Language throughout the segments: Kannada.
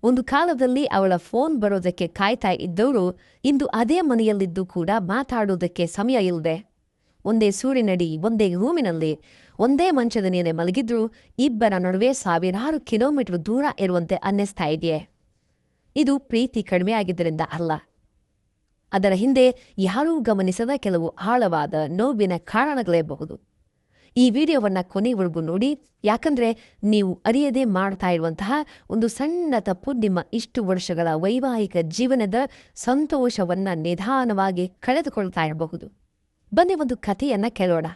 ಒಂದು ಕಾಲದಲ್ಲಿ ಅವಳ ಫೋನ್ ಬರೋದಕ್ಕೆ ಕಾಯ್ತಾ ಇದ್ದವರು ಇಂದು ಅದೇ ಮನೆಯಲ್ಲಿದ್ದು ಕೂಡ ಮಾತಾಡೋದಕ್ಕೆ ಸಮಯ ಇಲ್ಲದೆ ಒಂದೇ ಸೂರಿನಡಿ ಒಂದೇ ರೂಮಿನಲ್ಲಿ ಒಂದೇ ಮಂಚದ ಮೇಲೆ ಮಲಗಿದ್ರೂ ಇಬ್ಬರ ನಡುವೆ ಸಾವಿರಾರು ಕಿಲೋಮೀಟರ್ ದೂರ ಇರುವಂತೆ ಅನ್ನಿಸ್ತಾ ಇದೆಯೇ? ಇದು ಪ್ರೀತಿ ಕಡಿಮೆ ಆಗಿದ್ದರಿಂದ ಅಲ್ಲ. ಅದರ ಹಿಂದೆ ಯಾರೂ ಗಮನಿಸದ ಕೆಲವು ಆಳವಾದ ನೋವಿನ ಕಾರಣಗಳಿರಬಹುದು. ಈ ವಿಡಿಯೋವನ್ನು ಕೊನೆವರೆಗೂ ನೋಡಿ, ಯಾಕಂದರೆ ನೀವು ಅರಿಯದೇ ಮಾಡ್ತಾ ಇರುವಂತಹ ಒಂದು ಸಣ್ಣ ತಪ್ಪು ನಿಮ್ಮ ಇಷ್ಟು ವರ್ಷಗಳ ವೈವಾಹಿಕ ಜೀವನದ ಸಂತೋಷವನ್ನು ನಿಧಾನವಾಗಿ ಕಳೆದುಕೊಳ್ತಾ ಇರಬಹುದು. ಬನ್ನಿ ಒಂದು ಕಥೆಯನ್ನು ಕೇಳೋಣ.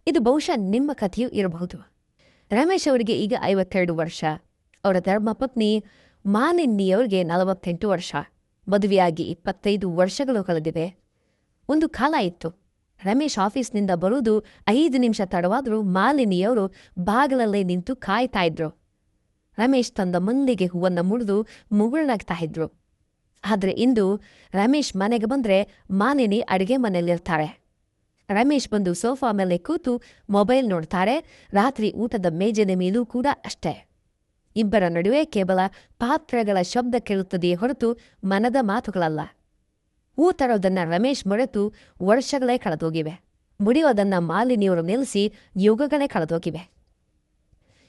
ಇದು ಬಹುಶಃ ನಿಮ್ಮ ಕಥೆಯೂ ಇರಬಹುದು. ರಮೇಶ್ ಅವರಿಗೆ ಈಗ 52 ವರ್ಷ. ಅವರ ಧರ್ಮಪತ್ನಿ ಮಾಲಿನಿಯವರಿಗೆ 48 ವರ್ಷ. ಮದುವೆಯಾಗಿ 25 ವರ್ಷಗಳು ಕಳೆದಿವೆ. ಒಂದು ಕಾಲ ಇತ್ತು, ರಮೇಶ್ ಆಫೀಸ್ನಿಂದ ಬರುವುದು 5 ನಿಮಿಷ ತಡವಾದರೂ ಮಾಲಿನಿಯವರು ಬಾಗಿಲಲ್ಲೇ ನಿಂತು ಕಾಯ್ತಾ ಇದ್ರು. ರಮೇಶ್ ತಂದ ಮಲ್ಲಿಗೆ ಹೂವನ್ನು ಮುರಿದು ಮುಗುಳ್ನಾಗ್ತಾ ಇದ್ರು. ಆದರೆ ಇಂದು ರಮೇಶ್ ಮನೆಗೆ ಬಂದರೆ ಮಾಲಿನಿ ಅಡುಗೆ ಮನೆಯಲ್ಲಿರ್ತಾರೆ. ರಮೇಶ್ ಬಂದು ಸೋಫಾ ಮೇಲೆ ಕೂತು ಮೊಬೈಲ್ ನೋಡ್ತಾರೆ. ರಾತ್ರಿ ಊಟದ ಮೇಜಿನ ಮೇಲೂ ಕೂಡ ಅಷ್ಟೇ. ಇಬ್ಬರ ನಡುವೆ ಕೇವಲ ಪಾತ್ರೆಗಳ ಶಬ್ದ ಕೇಳುತ್ತದೆಯೇ ಹೊರತು ಮನದ ಮಾತುಗಳಲ್ಲ. ಊತರೋದನ್ನು ರಮೇಶ್ ಮರೆತು ವರ್ಷಗಳೇ ಕಳೆದೋಗಿವೆ. ಮುಡಿಯೋದನ್ನು ಮಾಲಿನಿಯವರು ನಿಲ್ಲಿಸಿ ಯುಗಗಳೇ ಕಳೆದೋಗಿವೆ.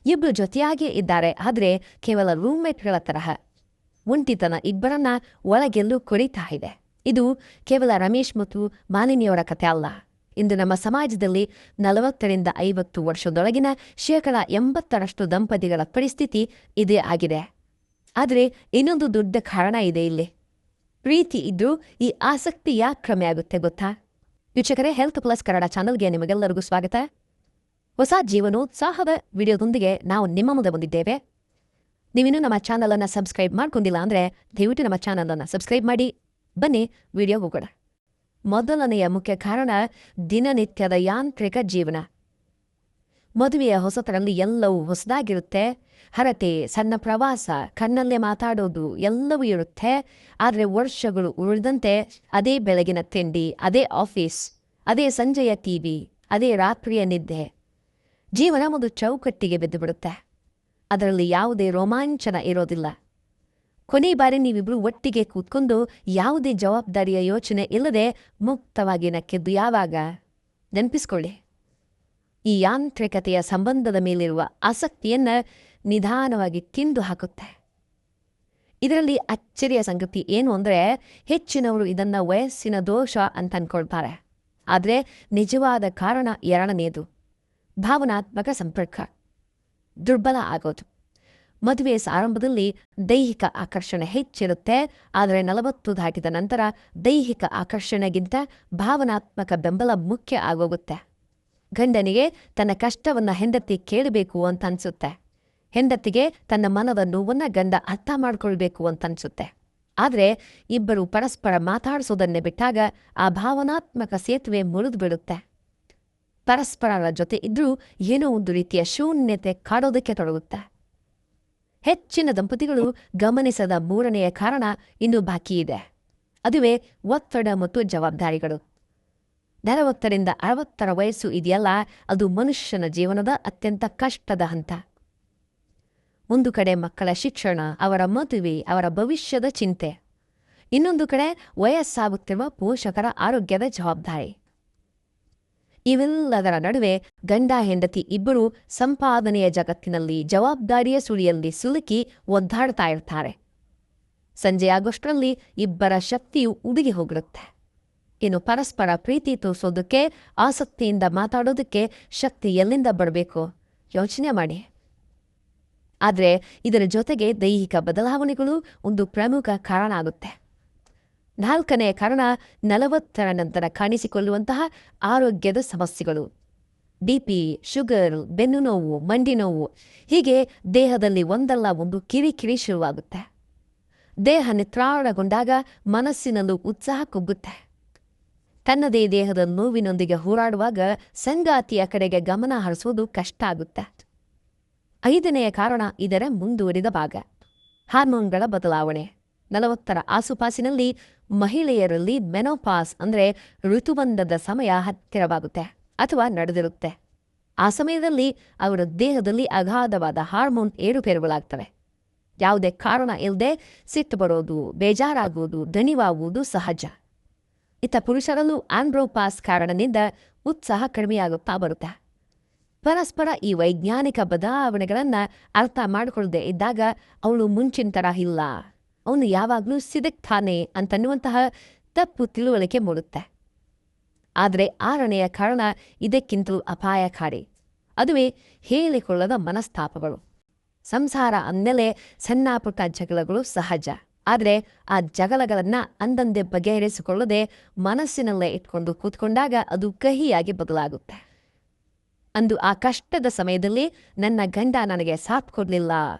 ಇಬ್ಬರು ಜೊತೆಯಾಗೇ ಇದ್ದಾರೆ, ಆದರೆ ಕೇವಲ ರೂಮ್ಮೇಟ್ಗಳ ತರಹ. ಒಂಟಿತನ ಇಬ್ಬರನ್ನ ಒಳಗೆಲ್ಲೂ ಕೊರಿತಾ ಇದೆ. ಇದು ಕೇವಲ ರಮೇಶ್ ಮತ್ತು ಮಾಲಿನಿಯವರ ಕಥೆ ಅಲ್ಲ. ಇಂದು ನಮ್ಮ ಸಮಾಜದಲ್ಲಿ 40ರಿಂದ 50 ವರ್ಷದೊಳಗಿನ 80% ದಂಪತಿಗಳ ಪರಿಸ್ಥಿತಿ ಇದೇ ಆಗಿದೆ. ಆದರೆ ಇನ್ನೊಂದು ದೊಡ್ಡ ಕಾರಣ ಇದೆ ಇಲ್ಲಿ. ಪ್ರೀತಿ ಇದ್ರೂ ಈ ಆಸಕ್ತಿ ಯಾಕೆ ಕಮ್ಮಿ ಆಗುತ್ತೆ ಗೊತ್ತಾ? ವೀಕ್ಷಕರೇ, ಹೆಲ್ತ್ ಪ್ಲಸ್ ಕನ್ನಡ ಚಾನಲ್ಗೆ ನಿಮಗೆಲ್ಲರಿಗೂ ಸ್ವಾಗತ. ಹೊಸ ಜೀವನೋತ್ಸಾಹದ ವಿಡಿಯೋದೊಂದಿಗೆ ನಾವು ನಿಮ್ಮ ಮುಂದೆ ಬಂದಿದ್ದೇವೆ. ನೀವಿನ್ನೂ ನಮ್ಮ ಚಾನಲನ್ನು ಸಬ್ಸ್ಕ್ರೈಬ್ ಮಾಡ್ಕೊಂಡಿಲ್ಲ ಅಂದರೆ ದಯವಿಟ್ಟು ನಮ್ಮ ಚಾನಲನ್ನು ಸಬ್ಸ್ಕ್ರೈಬ್ ಮಾಡಿ. ಬನ್ನಿ ವಿಡಿಯೋ ಹೋಗೋಣ. ಮೊದಲನೆಯ ಮುಖ್ಯ ಕಾರಣ ದಿನನಿತ್ಯದ ಯಾಂತ್ರಿಕ ಜೀವನ. ಮದುವೆಯ ಹೊಸತರಲ್ಲಿ ಎಲ್ಲವೂ ಹೊಸದಾಗಿರುತ್ತೆ. ಹರತೆ, ಸಣ್ಣ ಪ್ರವಾಸ, ಕಣ್ಣಲ್ಲೇ ಮಾತಾಡೋದು ಎಲ್ಲವೂ ಇರುತ್ತೆ. ಆದರೆ ವರ್ಷಗಳು ಉಳಿದಂತೆ ಅದೇ ಬೆಳಗಿನ ತಿಂಡಿ, ಅದೇ ಆಫೀಸ್, ಅದೇ ಸಂಜೆಯ ಟಿವಿ, ಅದೇ ರಾತ್ರಿಯ ನಿದ್ದೆ. ಜೀವನ ಒಂದು ಚೌಕಟ್ಟಿಗೆ ಬಿದ್ದುಬಿಡುತ್ತೆ. ಅದರಲ್ಲಿ ಯಾವುದೇ ರೋಮಾಂಚನ ಇರೋದಿಲ್ಲ. ಕೊನೆ ಬಾರಿ ನೀವಿಬ್ರು ಒಟ್ಟಿಗೆ ಕೂತ್ಕೊಂಡು ಯಾವುದೇ ಜವಾಬ್ದಾರಿಯ ಯೋಚನೆ ಇಲ್ಲದೆ ಮುಕ್ತವಾಗಿ ನಕ್ಕಿದ್ದು ಯಾವಾಗ? ನೆನಪಿಸ್ಕೊಳ್ಳಿ. ಈ ಯಾಂತ್ರಿಕತೆಯ ಸಂಬಂಧದ ಮೇಲಿರುವ ಆಸಕ್ತಿಯನ್ನು ನಿಧಾನವಾಗಿ ತಿಂದು ಹಾಕುತ್ತೆ. ಇದರಲ್ಲಿ ಅಚ್ಚರಿಯ ಸಂಗತಿ ಏನು ಅಂದರೆ, ಹೆಚ್ಚಿನವರು ಇದನ್ನು ವಯಸ್ಸಿನ ದೋಷ ಅಂತ ಅಂದ್ಕೊಳ್ತಾರೆ. ಆದರೆ ನಿಜವಾದ ಕಾರಣ ಎರಡನೆಯದು, ಭಾವನಾತ್ಮಕ ಸಂಪರ್ಕ ದುರ್ಬಲ ಆಗೋದು. ಮದುವೆಯ ಆರಂಭದಲ್ಲಿ ದೈಹಿಕ ಆಕರ್ಷಣೆ ಹೆಚ್ಚಿರುತ್ತೆ. ಆದರೆ 40 ದಾಟಿದ ನಂತರ ದೈಹಿಕ ಆಕರ್ಷಣೆಗಿಂತ ಭಾವನಾತ್ಮಕ ಬೆಂಬಲ ಮುಖ್ಯ ಆಗೋಗುತ್ತೆ. ಗಂಡನಿಗೆ ತನ್ನ ಕಷ್ಟವನ್ನು ಹೆಂಡತಿ ಕೇಳಬೇಕು ಅಂತ ಅನಿಸುತ್ತೆ. ಹೆಂಡತಿಗೆ ತನ್ನ ಮನದ ನೋವನ್ನು ಗಂಡ ಅರ್ಥ ಮಾಡ್ಕೊಳ್ಬೇಕು ಅಂತ ಅನಿಸುತ್ತೆ. ಆದರೆ ಇಬ್ಬರು ಪರಸ್ಪರ ಮಾತಾಡಿಸೋದನ್ನೇ ಬಿಟ್ಟಾಗ ಆ ಭಾವನಾತ್ಮಕ ಸೇತುವೆ ಮುರಿದು ಬಿಡುತ್ತೆ. ಪರಸ್ಪರರ ಜೊತೆ ಇದ್ರೂ ಏನೋ ಒಂದು ರೀತಿಯ ಶೂನ್ಯತೆ ಕಾಡೋದಕ್ಕೆ ತೊಡಗುತ್ತೆ. ಹೆಚ್ಚಿನ ದಂಪತಿಗಳು ಗಮನಿಸದ ಮೂರನೆಯ ಕಾರಣ ಇನ್ನೂ ಬಾಕಿ ಇದೆ. ಅದುವೇ ಒತ್ತಡ ಮತ್ತು ಜವಾಬ್ದಾರಿಗಳು. 40ರಿಂದ 60 ವಯಸ್ಸು ಇದೆಯಲ್ಲ, ಅದು ಮನುಷ್ಯನ ಜೀವನದ ಅತ್ಯಂತ ಕಷ್ಟದ ಹಂತ. ಒಂದು ಕಡೆ ಮಕ್ಕಳ ಶಿಕ್ಷಣ, ಅವರ ಮದುವೆ, ಅವರ ಭವಿಷ್ಯದ ಚಿಂತೆ. ಇನ್ನೊಂದು ಕಡೆ ವಯಸ್ಸಾಗುತ್ತಿರುವ ಪೋಷಕರ ಆರೋಗ್ಯದ ಜವಾಬ್ದಾರಿ. ಇವೆಲ್ಲದರ ನಡುವೆ ಗಂಡ ಹೆಂಡತಿ ಇಬ್ಬರೂ ಸಂಪಾದನೆಯ ಜಗತ್ತಿನಲ್ಲಿ ಜವಾಬ್ದಾರಿಯ ಸುಳಿಯಲ್ಲಿ ಸಿಲುಕಿ ಒದ್ದಾಡ್ತಾ ಇರ್ತಾರೆ. ಸಂಜೆಯಾಗೋಷ್ಟರಲ್ಲಿ ಇಬ್ಬರ ಶಕ್ತಿಯು ಉಡುಗಿ ಹೋಗಿರುತ್ತೆ. ಇನ್ನು ಪರಸ್ಪರ ಪ್ರೀತಿ ತೋರಿಸೋದಕ್ಕೆ, ಆಸಕ್ತಿಯಿಂದ ಮಾತಾಡೋದಕ್ಕೆ ಶಕ್ತಿ ಎಲ್ಲಿಂದ ಬರಬೇಕು ಯೋಚನೆ ಮಾಡಿ. ಆದರೆ ಇದರ ಜೊತೆಗೆ ದೈಹಿಕ ಬದಲಾವಣೆಗಳು ಒಂದು ಪ್ರಮುಖ ಕಾರಣ ಆಗುತ್ತೆ. 4ನೆಯ ಕಾರಣ 40ರ ನಂತರ ಕಾಣಿಸಿಕೊಳ್ಳುವಂತಹ ಆರೋಗ್ಯದ ಸಮಸ್ಯೆಗಳು. BP, ಶುಗರ್, ಬೆನ್ನು ನೋವು, ಮಂಡಿ ನೋವು, ಹೀಗೆ ದೇಹದಲ್ಲಿ ಒಂದಲ್ಲ ಒಂದು ಕಿರಿಕಿರಿ ಶುರುವಾಗುತ್ತೆ. ದೇಹ ನಿತ್ರಾಣಗೊಂಡಾಗ ಮನಸ್ಸಿನಲ್ಲೂ ಉತ್ಸಾಹ ಕುಗ್ಗುತ್ತೆ. ತನ್ನದೇ ದೇಹದ ನೋವಿನೊಂದಿಗೆ ಹೋರಾಡುವಾಗ ಸಂಗಾತಿಯ ಕಡೆಗೆ ಗಮನ ಹರಿಸೋದು ಕಷ್ಟ ಆಗುತ್ತೆ. 5ನೆಯ ಕಾರಣ ಇದರ ಮುಂದುವರಿದ ಭಾಗ, ಹಾರ್ಮೋನ್ಗಳ ಬದಲಾವಣೆ. 40ರ ಆಸುಪಾಸಿನಲ್ಲಿ ಮಹಿಳೆಯರಲ್ಲಿ ಮೆನೋಪಾಸ್ ಅಂದರೆ ಋತುಬಂಧದ ಸಮಯ ಹತ್ತಿರವಾಗುತ್ತೆ ಅಥವಾ ನಡೆದಿರುತ್ತೆ. ಆ ಸಮಯದಲ್ಲಿ ಅವರ ದೇಹದಲ್ಲಿ ಅಗಾಧವಾದ ಹಾರ್ಮೋನ್ ಏರುಪೇರುಗಳಾಗ್ತವೆ. ಯಾವುದೇ ಕಾರಣ ಇಲ್ಲದೆ ಸಿಟ್ಟು ಬರೋದು, ಬೇಜಾರಾಗುವುದು, ದಣಿವಾಗುವುದು ಸಹಜ. ಇತ್ತ ಪುರುಷರಲ್ಲೂ ಆಂಡ್ರೋಪಾಸ್ ಕಾರಣದಿಂದ ಉತ್ಸಾಹ ಕಡಿಮೆಯಾಗುತ್ತಾ ಬರುತ್ತೆ. ಪರಸ್ಪರ ಈ ವೈಜ್ಞಾನಿಕ ಬದಲಾವಣೆಗಳನ್ನು ಅರ್ಥ ಮಾಡಿಕೊಳ್ಳದೆ ಇದ್ದಾಗ ಅವಳು ಮುಂಚಿನ ಥರ ಇಲ್ಲ, ಅವನು ಯಾವಾಗಲೂ ಸಿದಕ್ತಾನೆ ಅಂತನ್ನುವಂತಹ ತಪ್ಪು ತಿಳುವಳಿಕೆ ಮೂಡುತ್ತೆ. ಆದರೆ 6ನೆಯ ಕಾರಣ ಇದಕ್ಕಿಂತಲೂ ಅಪಾಯಕಾರಿ. ಅದುವೇ ಹೇಳಿಕೊಳ್ಳದ ಮನಸ್ತಾಪಗಳು. ಸಂಸಾರ ಅಂದಮೇಲೆ ಸಣ್ಣ ಪುಟ್ಟ ಜಗಳಗಳು ಸಹಜ. ಆದರೆ ಆ ಜಗಳಗಳನ್ನು ಅಂದಂದೆ ಬಗೆಹರಿಸಿಕೊಳ್ಳದೆ ಮನಸ್ಸಿನಲ್ಲೇ ಇಟ್ಕೊಂಡು ಕೂತ್ಕೊಂಡಾಗ ಅದು ಕಹಿಯಾಗಿ ಬದಲಾಗುತ್ತೆ. ಅಂದು ಆ ಕಷ್ಟದ ಸಮಯದಲ್ಲಿ ನನ್ನ ಗಂಡ ನನಗೆ ಸಾಥ್ ಕೊಡಲಿಲ್ಲ,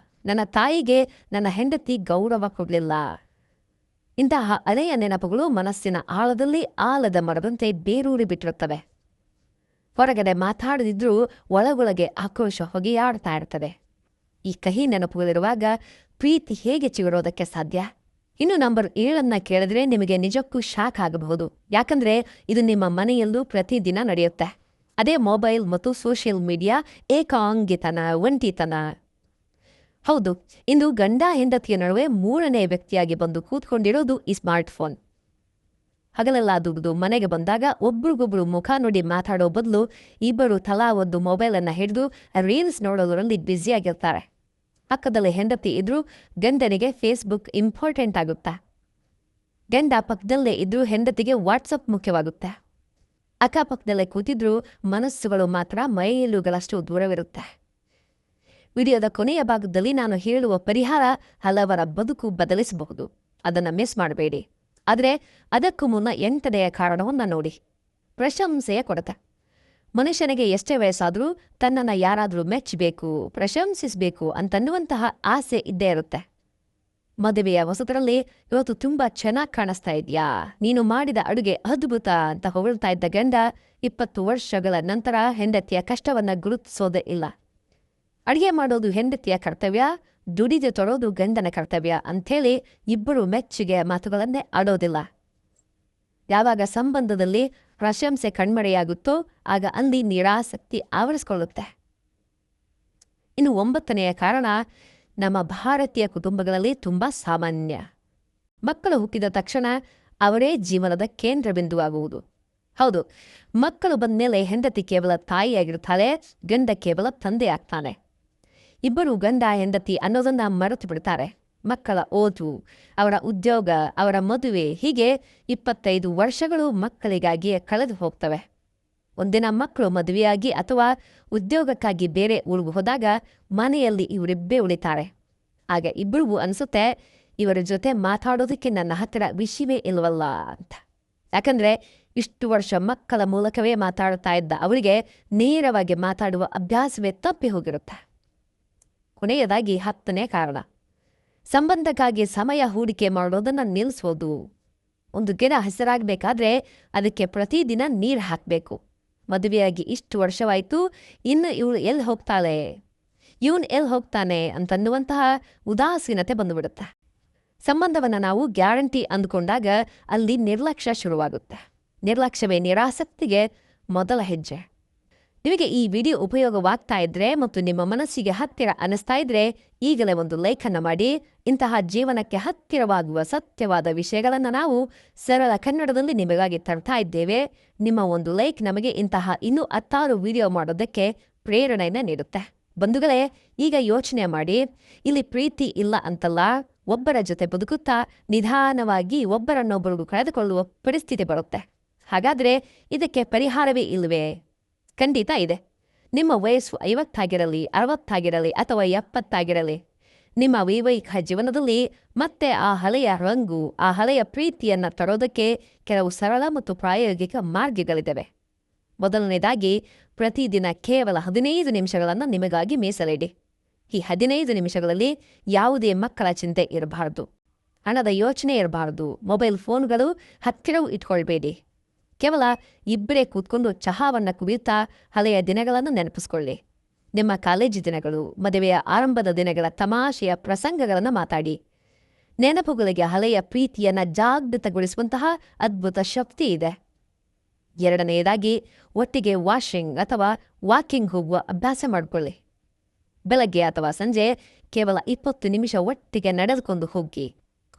ನನ್ನ ತಾಯಿಗೆ ನನ್ನ ಹೆಂಡತಿ ಗೌರವ ಕೊಡಲಿಲ್ಲ, ಇಂತಹ ಅಲೆಯ ನೆನಪುಗಳು ಮನಸ್ಸಿನ ಆಳದಲ್ಲಿ ಆಲದ ಮರದಂತೆ ಬೇರೂರಿ ಬಿಟ್ಟಿರುತ್ತವೆ. ಹೊರಗಡೆ ಮಾತಾಡದಿದ್ರೂ ಒಳಗೊಳಗೆ ಆಕ್ರೋಶ ಹೊಗೆಯಾಡ್ತಾ ಇರ್ತದೆ. ಈ ಕಹಿ ನೆನಪುಗಳಿರುವಾಗ ಪ್ರೀತಿ ಹೇಗೆ ಚಿಗುರೋದಕ್ಕೆ ಸಾಧ್ಯ? ಇನ್ನು ನಂಬರ್ 7 ಕೇಳಿದ್ರೆ ನಿಮಗೆ ನಿಜಕ್ಕೂ ಶಾಕ್ ಆಗಬಹುದು. ಯಾಕಂದ್ರೆ ಇದು ನಿಮ್ಮ ಮನೆಯಲ್ಲೂ ಪ್ರತಿದಿನ ನಡೆಯುತ್ತೆ. ಅದೇ ಮೊಬೈಲ್ ಮತ್ತು ಸೋಷಿಯಲ್ ಮೀಡಿಯಾ ಏಕಾಂಗಿತನ, ಒಂಟಿತನ. ಹೌದು, ಇಂದು ಗಂಡ ಹೆಂಡತಿಯ ನಡುವೆ 3ನೇ ವ್ಯಕ್ತಿಯಾಗಿ ಬಂದು ಕೂತ್ಕೊಂಡಿರೋದು ಈ ಸ್ಮಾರ್ಟ್ಫೋನ್. ಹಗಲೆಲ್ಲ ದುಡಿದು ಮನೆಗೆ ಬಂದಾಗ ಒಬ್ರಿಗೊಬ್ರು ಮುಖ ನೋಡಿ ಮಾತಾಡೋ ಬದಲು ಇಬ್ಬರು ತಲಾ ಒಂದು ಮೊಬೈಲನ್ನು ಹಿಡಿದು ರೀಲ್ಸ್ ನೋಡೋದರಲ್ಲಿ ಬ್ಯುಸಿಯಾಗಿರ್ತಾರೆ. ಪಕ್ಕದಲ್ಲಿ ಹೆಂಡತಿ ಇದ್ರೂ ಗಂಡನಿಗೆ ಫೇಸ್ಬುಕ್ ಇಂಪಾರ್ಟೆಂಟ್ ಆಗುತ್ತೆ. ಗಂಡ ಪಕ್ಕದಲ್ಲೇ ಇದ್ರೂ ಹೆಂಡತಿಗೆ ವಾಟ್ಸಪ್ ಮುಖ್ಯವಾಗುತ್ತೆ. ಅಕ್ಕಪಕ್ಕದಲ್ಲೇ ಕೂತಿದ್ರೂ ಮನಸ್ಸುಗಳು ಮಾತ್ರ ಮೈಲುಗಳಷ್ಟು ದೂರವಿರುತ್ತೆ. ವಿಡಿಯೋದ ಕೊನೆಯ ಭಾಗದಲ್ಲಿ ನಾನು ಹೇಳುವ ಪರಿಹಾರ ಹಲವರ ಬದುಕು ಬದಲಿಸಬಹುದು. ಅದನ್ನು ಮಿಸ್ ಮಾಡಬೇಡಿ. ಆದರೆ ಅದಕ್ಕೂ ಮುನ್ನ 8ನೆಯ ಕಾರಣವನ್ನು ನೋಡಿ. ಪ್ರಶಂಸೆಯ ಕೊರತೆ. ಮನುಷ್ಯನಿಗೆ ಎಷ್ಟೇ ವಯಸ್ಸಾದರೂ ತನ್ನನ್ನು ಯಾರಾದರೂ ಮೆಚ್ಚಬೇಕು, ಪ್ರಶಂಸಿಸಬೇಕು ಅಂತನ್ನುವಂತಹ ಆಸೆ ಇದ್ದೇ ಇರುತ್ತೆ. ಮದುವೆಯ ಹೊಸದರಲ್ಲಿ ಇವತ್ತು ತುಂಬ ಚೆನ್ನಾಗಿ ಕಾಣಿಸ್ತಾ ಇದೆಯಾ, ನೀನು ಮಾಡಿದ ಅಡುಗೆ ಅದ್ಭುತ ಅಂತ ಹೊಗಳ್ತಾ ಇದ್ದ ಗಂಡ 20 ವರ್ಷಗಳ ನಂತರ ಹೆಂಡತಿಯ ಕಷ್ಟವನ್ನು ಗುರುತಿಸೋದೇ ಇಲ್ಲ. ಅಡುಗೆ ಮಾಡೋದು ಹೆಂಡತಿಯ ಕರ್ತವ್ಯ, ದುಡಿದು ತೊಡೋದು ಗಂಡನ ಕರ್ತವ್ಯ ಅಂಥೇಳಿ ಇಬ್ಬರು ಮೆಚ್ಚುಗೆಯ ಮಾತುಗಳನ್ನೇ ಆಡೋದಿಲ್ಲ. ಯಾವಾಗ ಸಂಬಂಧದಲ್ಲಿ ಪ್ರಶಂಸೆ ಕಣ್ಮರೆಯಾಗುತ್ತೋ ಆಗ ಅಲ್ಲಿ ನಿರಾಸಕ್ತಿ ಆವರಿಸಿಕೊಳ್ಳುತ್ತೆ. ಇನ್ನು 9ನೆಯ ಕಾರಣ ನಮ್ಮ ಭಾರತೀಯ ಕುಟುಂಬಗಳಲ್ಲಿ ತುಂಬ ಸಾಮಾನ್ಯ. ಮಕ್ಕಳು ಹುಟ್ಟಿದ ತಕ್ಷಣ ಅವರೇ ಜೀವನದ ಕೇಂದ್ರ ಬಿಂದುವಾಗುವುದು. ಹೌದು, ಮಕ್ಕಳು ಬಂದಮೇಲೆ ಹೆಂಡತಿ ಕೇವಲ ತಾಯಿಯಾಗಿರ್ತಾಳೆ, ಗಂಡ ಕೇವಲ ತಂದೆ ಆಗ್ತಾನೆ. ಇಬ್ಬರು ಗಂಡ ಹೆಂಡತಿ ಅನ್ನೋದನ್ನು ಮರೆತು ಬಿಡ್ತಾರೆ. ಮಕ್ಕಳ ಓದು, ಅವರ ಉದ್ಯೋಗ, ಅವರ ಮದುವೆ, ಹೀಗೆ 25 ವರ್ಷಗಳು ಮಕ್ಕಳಿಗಾಗಿಯೇ ಕಳೆದು ಹೋಗ್ತವೆ. ಒಂದಿನ ಮಕ್ಕಳು ಮದುವೆಯಾಗಿ ಅಥವಾ ಉದ್ಯೋಗಕ್ಕಾಗಿ ಬೇರೆ ಊರಿಗೆ ಹೋದಾಗ ಮನೆಯಲ್ಲಿ ಇವರಿಬ್ಬೇ ಉಳಿತಾರೆ. ಆಗ ಇಬ್ಬರಿಗೂ ಅನಿಸುತ್ತೆ, ಇವರ ಜೊತೆ ಮಾತಾಡೋದಕ್ಕೆ ನನ್ನ ಹತ್ತಿರ ವಿಷಯವೇ ಇಲ್ವಲ್ಲ ಅಂತ. ಯಾಕಂದರೆ ಇಷ್ಟು ವರ್ಷ ಮಕ್ಕಳ ಮೂಲಕವೇ ಮಾತಾಡ್ತಾ ಇದ್ದ ಅವರಿಗೆ ನೇರವಾಗಿ ಮಾತಾಡುವ ಅಭ್ಯಾಸವೇ ತಪ್ಪಿ ಹೋಗಿರುತ್ತೆ. ಕೊನೆಯದಾಗಿ 10ನೇ ಕಾರಣ, ಸಂಬಂಧಕ್ಕಾಗಿ ಸಮಯ ಹೂಡಿಕೆ ಮಾಡೋದನ್ನು ನಿಲ್ಲಿಸೋದು. ಒಂದು ಗಿಡ ಹಸಿರಾಗಬೇಕಾದ್ರೆ ಅದಕ್ಕೆ ಪ್ರತಿದಿನ ನೀರು ಹಾಕಬೇಕು. ಮದುವೆಯಾಗಿ ಇಷ್ಟು ವರ್ಷವಾಯಿತು, ಇನ್ನು ಇವಳು ಎಲ್ಲಿ ಹೋಗ್ತಾಳೆ, ಇವನು ಎಲ್ಲಿ ಹೋಗ್ತಾನೆ ಅಂತನ್ನುವಂತಹ ಉದಾಸೀನತೆ ಬಂದುಬಿಡುತ್ತೆ. ಸಂಬಂಧವನ್ನು ನಾವು ಗ್ಯಾರಂಟಿ ಅಂದುಕೊಂಡಾಗ ಅಲ್ಲಿ ನಿರ್ಲಕ್ಷ್ಯ ಶುರುವಾಗುತ್ತೆ. ನಿರ್ಲಕ್ಷ್ಯವೇ ನಿರಾಸಕ್ತಿಗೆ ಮೊದಲ ಹೆಜ್ಜೆ. ನಿಮಗೆ ಈ ವಿಡಿಯೋ ಉಪಯೋಗವಾಗ್ತಾ ಇದ್ರೆ ಮತ್ತು ನಿಮ್ಮ ಮನಸ್ಸಿಗೆ ಹತ್ತಿರ ಅನ್ನಿಸ್ತಾ ಇದ್ರೆ ಈಗಲೇ ಒಂದು ಲೈಕನ್ನು ಮಾಡಿ. ಇಂತಹ ಜೀವನಕ್ಕೆ ಹತ್ತಿರವಾಗುವ ಸತ್ಯವಾದ ವಿಷಯಗಳನ್ನು ನಾವು ಸರಳ ಕನ್ನಡದಲ್ಲಿ ನಿಮಗಾಗಿ ತರ್ತಾ ಇದ್ದೇವೆ. ನಿಮ್ಮ ಒಂದು ಲೈಕ್ ನಮಗೆ ಇಂತಹ ಇನ್ನೂ 16 ವಿಡಿಯೋ ಮಾಡೋದಕ್ಕೆ ಪ್ರೇರಣೆಯನ್ನು ನೀಡುತ್ತೆ. ಬಂಧುಗಳೇ, ಈಗ ಯೋಚನೆ ಮಾಡಿ, ಇಲ್ಲಿ ಪ್ರೀತಿ ಇಲ್ಲ ಅಂತಲ್ಲ, ಒಬ್ಬರ ಜೊತೆ ಬದುಕುತ್ತಾ ನಿಧಾನವಾಗಿ ಒಬ್ಬರನ್ನೊಬ್ಬರು ಕಳೆದುಕೊಳ್ಳುವ ಪರಿಸ್ಥಿತಿ ಬರುತ್ತೆ. ಹಾಗಾದರೆ ಇದಕ್ಕೆ ಪರಿಹಾರವೇ ಇಲ್ಲವೇ? ಖಂಡಿತ ಇದೆ. ನಿಮ್ಮ ವಯಸ್ಸು 50 ಆಗಿರಲಿ, 60 ಆಗಿರಲಿ ಅಥವಾ 70 ಆಗಿರಲಿ, ನಿಮ್ಮ ವೈವಾಹಿಕ ಜೀವನದಲ್ಲಿ ಮತ್ತೆ ಆ ಹಳೆಯ ರಂಗು, ಆ ಹಳೆಯ ಪ್ರೀತಿಯನ್ನು ತರೋದಕ್ಕೆ ಕೆಲವು ಸರಳ ಮತ್ತು ಪ್ರಾಯೋಗಿಕ ಮಾರ್ಗಗಳಿದ್ದಾವೆ. ಮೊದಲನೇದಾಗಿ, ಪ್ರತಿದಿನ ಕೇವಲ 15 ನಿಮಿಷಗಳನ್ನು ನಿಮಗಾಗಿ ಮೀಸಲಿಡಿ. ಈ 15 ನಿಮಿಷಗಳಲ್ಲಿ ಯಾವುದೇ ಮಕ್ಕಳ ಚಿಂತೆ ಇರಬಾರ್ದು, ಹಣದ ಯೋಚನೆ ಇರಬಾರ್ದು, ಮೊಬೈಲ್ ಫೋನ್ಗಳು ಹತ್ತಿರವೂ ಇಟ್ಕೊಳ್ಬೇಡಿ. ಕೇವಲ ಇಬ್ಬರೇ ಕೂತ್ಕೊಂಡು ಚಹಾವನ್ನು ಕುಡಿಯುತ್ತಾ ಹಳೆಯ ದಿನಗಳನ್ನು ನೆನಪಿಸ್ಕೊಳ್ಳಿ. ನಿಮ್ಮ ಕಾಲೇಜು ದಿನಗಳು, ಮದುವೆಯ ಆರಂಭದ ದಿನಗಳ ತಮಾಷೆಯ ಪ್ರಸಂಗಗಳನ್ನು ಮಾತಾಡಿ. ನೆನಪುಗಳಿಗೆ ಹಳೆಯ ಪ್ರೀತಿಯನ್ನು ಜಾಗೃತಗೊಳಿಸುವಂತಹ ಅದ್ಭುತ ಶಕ್ತಿ ಇದೆ. 2ನೇದಾಗಿ, ಒಟ್ಟಿಗೆ ವಾಕಿಂಗ್ ಹೋಗುವ ಅಭ್ಯಾಸ ಮಾಡಿಕೊಳ್ಳಿ. ಬೆಳಗ್ಗೆ ಅಥವಾ ಸಂಜೆ ಕೇವಲ 20 ನಿಮಿಷ ಒಟ್ಟಿಗೆ ನಡೆದುಕೊಂಡು ಹೋಗಿ.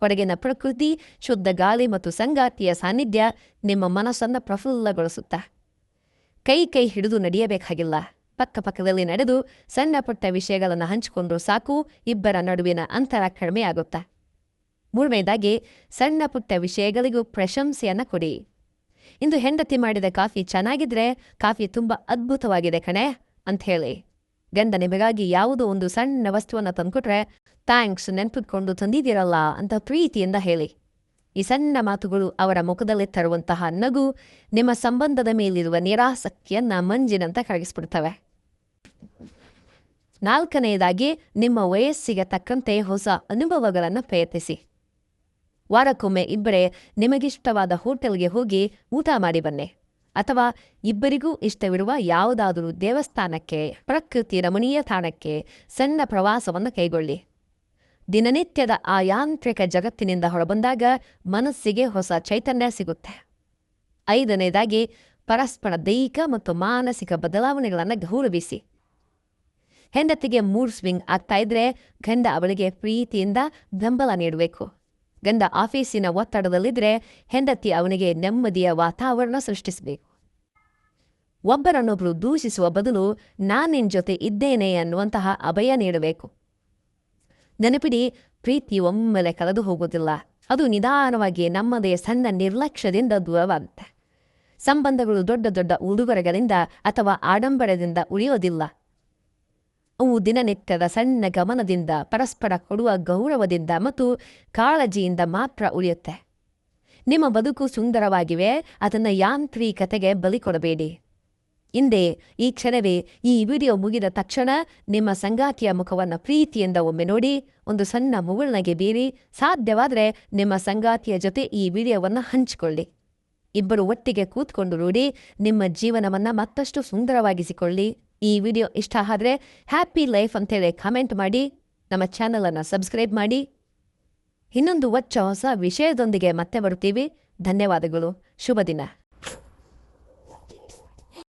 ಹೊರಗಿನ ಪ್ರಕೃತಿ, ಶುದ್ಧ ಗಾಳಿ ಮತ್ತು ಸಂಗಾತಿಯ ಸಾನ್ನಿಧ್ಯ ನಿಮ್ಮ ಮನಸ್ಸನ್ನು ಪ್ರಫುಲ್ಲಗೊಳಿಸುತ್ತಾ. ಕೈ ಹಿಡಿದು ನಡೆಯಬೇಕಾಗಿಲ್ಲ. ಪಕ್ಕದಲ್ಲಿ ನಡೆದು ಸಣ್ಣ ಪುಟ್ಟ ವಿಷಯಗಳನ್ನು ಹಂಚಿಕೊಂಡ್ರೂ ಸಾಕು, ಇಬ್ಬರ ನಡುವಿನ ಅಂತರ ಕಡಿಮೆಯಾಗುತ್ತಾ. 3ನೇದಾಗಿ, ಸಣ್ಣ ಪುಟ್ಟ ವಿಷಯಗಳಿಗೂ ಪ್ರಶಂಸೆಯನ್ನು ಕೊಡಿ. ಇಂದು ಹೆಂಡತಿ ಮಾಡಿದ ಕಾಫಿ ಚೆನ್ನಾಗಿದ್ರೆ ಕಾಫಿ ತುಂಬ ಅದ್ಭುತವಾಗಿದೆ ಕಣೆ ಅಂತ ಹೇಳಿ. ಗಂಡ ನಿಮಗಾಗಿ ಯಾವುದೋ ಒಂದು ಸಣ್ಣ ವಸ್ತುವನ್ನು ತಂದುಕೊಟ್ರೆ ಥ್ಯಾಂಕ್ಸ್, ನೆನ್ಪಿಟ್ಕೊಂಡು ತಂದಿದ್ದೀರಲ್ಲ ಅಂತ ಪ್ರೀತಿಯಿಂದ ಹೇಳಿ. ಈ ಸಣ್ಣ ಮಾತುಗಳು ಅವರ ಮುಖದಲ್ಲಿ ತರುವಂತಹ ನಗು ನಿಮ್ಮ ಸಂಬಂಧದ ಮೇಲಿರುವ ನಿರಾಸಕ್ತಿಯನ್ನು ಮಂಜಿನಂತ ಕರಗಿಸ್ಬಿಡ್ತವೆ. 4ನೇದಾಗಿ, ನಿಮ್ಮ ವಯಸ್ಸಿಗೆ ತಕ್ಕಂತೆ ಹೊಸ ಅನುಭವಗಳನ್ನು ಪ್ರಯತ್ನಿಸಿ. ವಾರಕ್ಕೊಮ್ಮೆ ಇಬ್ಬರೇ ನಿಮಗಿಷ್ಟವಾದ ಹೋಟೆಲ್ಗೆ ಹೋಗಿ ಊಟ ಮಾಡಿ ಬನ್ನಿ. ಅಥವಾ ಇಬ್ಬರಿಗೂ ಇಷ್ಟವಿರುವ ಯಾವುದಾದರೂ ದೇವಸ್ಥಾನಕ್ಕೆ, ಪ್ರಕೃತಿ ರಮಣೀಯ ತಾಣಕ್ಕೆ ಸಣ್ಣ ಪ್ರವಾಸವನ್ನು ಕೈಗೊಳ್ಳಿ. ದಿನನಿತ್ಯದ ಆ ಯಾಂತ್ರಿಕ ಜಗತ್ತಿನಿಂದ ಹೊರಬಂದಾಗ ಮನಸ್ಸಿಗೆ ಹೊಸ ಚೈತನ್ಯ ಸಿಗುತ್ತೆ. 5ನೇದಾಗಿ, ಪರಸ್ಪರ ದೈಹಿಕ ಮತ್ತು ಮಾನಸಿಕ ಬದಲಾವಣೆಗಳನ್ನು ಗೌರವಿಸಿ. ಹೆಂಡತಿಗೆ ಮೂಡ್ ಸ್ವಿಂಗ್ ಆಗ್ತಾ ಇದ್ರೆ ಗಂಡ ಅವಳಿಗೆ ಪ್ರೀತಿಯಿಂದ ಬೆಂಬಲ ನೀಡಬೇಕು. ಗಂಡ ಆಫೀಸಿನ ಒತ್ತಡದಲ್ಲಿದ್ದರೆ ಹೆಂಡತಿ ಅವನಿಗೆ ನೆಮ್ಮದಿಯ ವಾತಾವರಣ ಸೃಷ್ಟಿಸಬೇಕು. ಒಬ್ಬರನ್ನೊಬ್ಬರು ದೂಷಿಸುವ ಬದಲು ನಾನಿನ್ ಜೊತೆ ಇದ್ದೇನೆ ಅನ್ನುವಂತಹ ಅಭಯ ನೀಡಬೇಕು. ನೆನಪಿಡಿ, ಪ್ರೀತಿ ಒಮ್ಮೆಲೆ ಕಳೆದು ಹೋಗುವುದಿಲ್ಲ. ಅದು ನಿಧಾನವಾಗಿ ನಮ್ಮದೇ ಸಣ್ಣ ನಿರ್ಲಕ್ಷ್ಯದಿಂದ ದೂರವಾಗುತ್ತೆ. ಸಂಬಂಧಗಳು ದೊಡ್ಡ ದೊಡ್ಡ ಉಡುಗೊರೆಗಳಿಂದ ಅಥವಾ ಆಡಂಬರದಿಂದ ಉಳಿಯೋದಿಲ್ಲ. ಅವು ದಿನನಿತ್ಯದ ಸಣ್ಣ ಗಮನದಿಂದ, ಪರಸ್ಪರ ಕೊಡುವ ಗೌರವದಿಂದ ಮತ್ತು ಕಾಳಜಿಯಿಂದ ಮಾತ್ರ ಉಳಿಯುತ್ತೆ. ನಿಮ್ಮ ಬದುಕು ಸುಂದರವಾಗಿವೆ, ಅದನ್ನು ಯಾಂತ್ರಿಕತೆಗೆ ಬಲಿ ಕೊಡಬೇಡಿ. ಇಂದೇ, ಈ ಕ್ಷಣವೇ, ಈ ವಿಡಿಯೋ ಮುಗಿದ ತಕ್ಷಣ ನಿಮ್ಮ ಸಂಗಾತಿಯ ಮುಖವನ್ನು ಪ್ರೀತಿಯಿಂದ ಒಮ್ಮೆ ನೋಡಿ, ಒಂದು ಸಣ್ಣ ಮುಗುಳ್ನಗೆ ಬೀರಿ. ಸಾಧ್ಯವಾದರೆ ನಿಮ್ಮ ಸಂಗಾತಿಯ ಜೊತೆ ಈ ವಿಡಿಯೋವನ್ನು ಹಂಚಿಕೊಳ್ಳಿ. ಇಬ್ಬರು ಒಟ್ಟಿಗೆ ಕೂತ್ಕೊಂಡು ನೋಡಿ ನಿಮ್ಮ ಜೀವನವನ್ನು ಮತ್ತಷ್ಟು ಸುಂದರವಾಗಿಸಿಕೊಳ್ಳಿ. ಈ ವಿಡಿಯೋ ಇಷ್ಟ ಆದರೆ ಹ್ಯಾಪಿ ಲೈಫ್ ಅಂತೇಳಿ ಕಾಮೆಂಟ್ ಮಾಡಿ, ನಮ್ಮ ಚಾನಲನ್ನು ಸಬ್ಸ್ಕ್ರೈಬ್ ಮಾಡಿ. ಇನ್ನೊಂದು ಹೊಸ ವಿಷಯದೊಂದಿಗೆ ಮತ್ತೆ ಬರುತ್ತೀವಿ. ಧನ್ಯವಾದಗಳು. ಶುಭ ದಿನ.